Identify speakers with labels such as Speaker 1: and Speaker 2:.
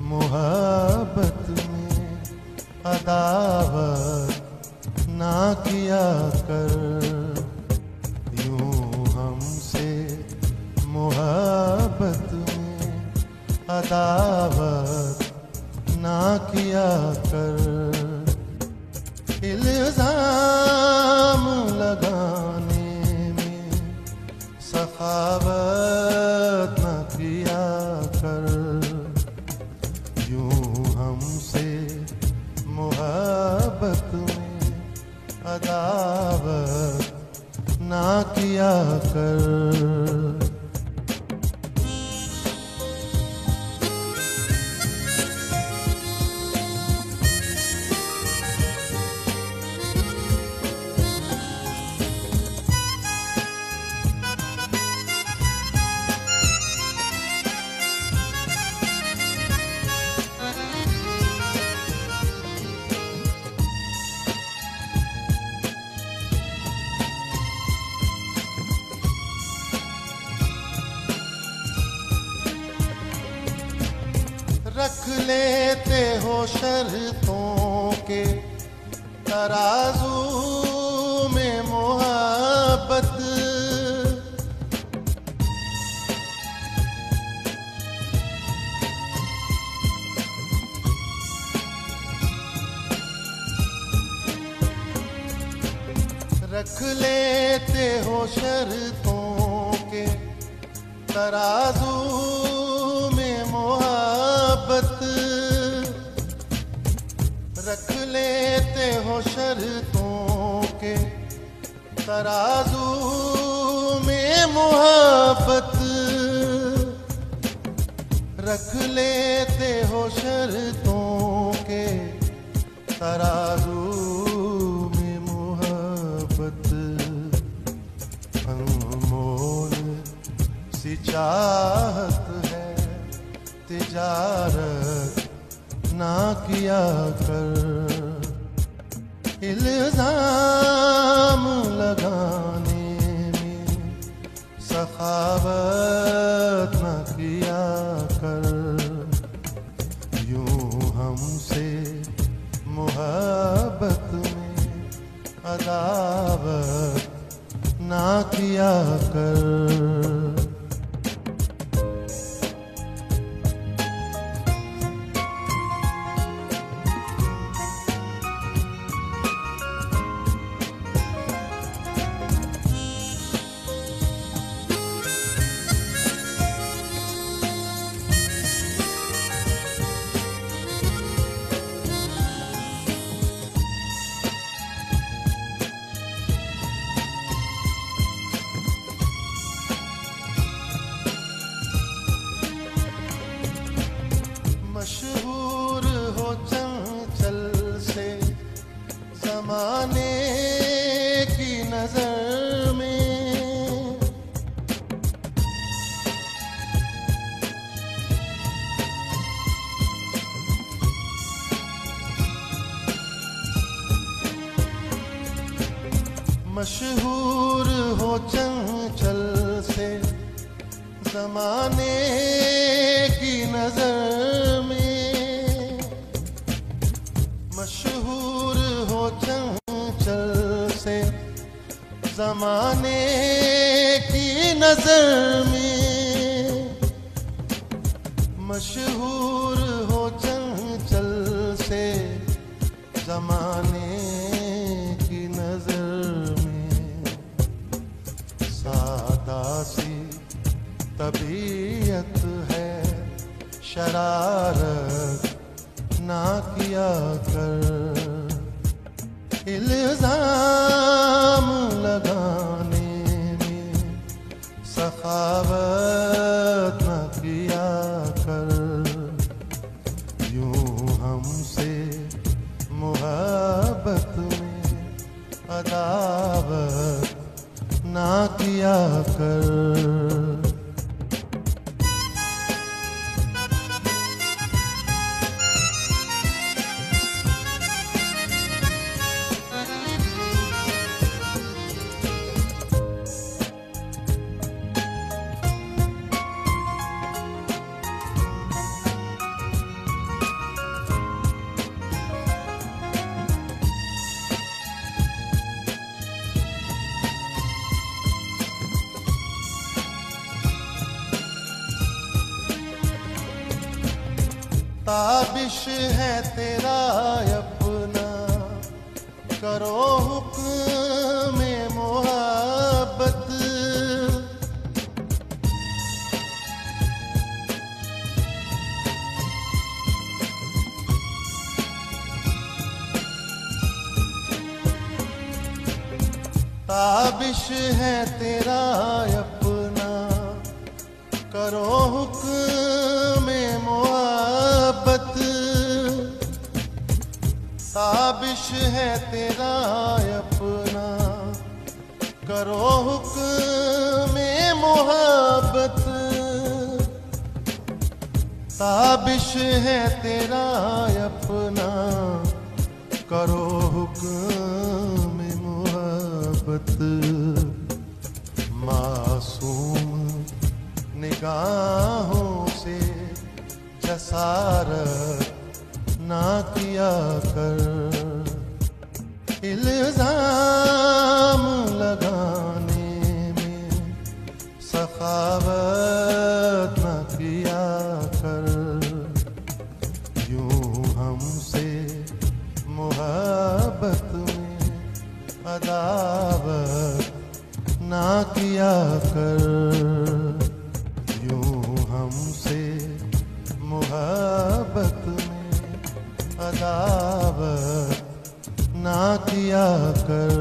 Speaker 1: मोहब्बत में अदावत ना किया कर, यूं हमसे मोहब्बत में अदावत ना किया कर। इल्जाम लगाने में सखावत न किया कर, यूं हमसे मोहब्बत में अदावत ना किया कर। रख लेते हो शर्तों के तराजू में मोहब्बत, रख लेते हो शर्तों के तराजू में मोहब्बत, रख लेते हो शर्तों के तराजू में मोहब्बत, रख लेते हो शर्तों के तराजू में मोहब्बत। अनमोल सी चाहत है तिजारत ना किया कर, इल्जाम लगाने में सखावत न किया कर, यूं हमसे मोहब्बत में अदावत ना किया कर। मशहूर हो चंचल से ज़माने की नजर में, मशहूर हो चंचल से ज़माने की नजर में, मशहूर हो चंचल से ज़माने की नजर में, मशहूर हो चंचल से ज़माने की नजर में। सादा सी तबीयत है शरारत ना किया कर, इल्जाम लगाने में सखावत न किया कर, यूं हमसे मोहब्बत में अदावत ना किया कर। ताबिश है तेरा अपना, करो हुक्म में मोहब्बत। ताबिश है तेरा अपना, करो हुक्म में मोहब्बत। ताबिश है तेरा अपना, करो हुक्म में मोहब्बत। ताबिश है तेरा अपना, करो हुक्म में मोहब्बत। मासूम निगाहों से जसारत ना किया कर, इल्जाम लगाने में सखावत ना किया कर। यूं हमसे मोहब्बत में अदावत ना किया कर। यूं हमसे मोहब्बत में अदावत ना किया कर।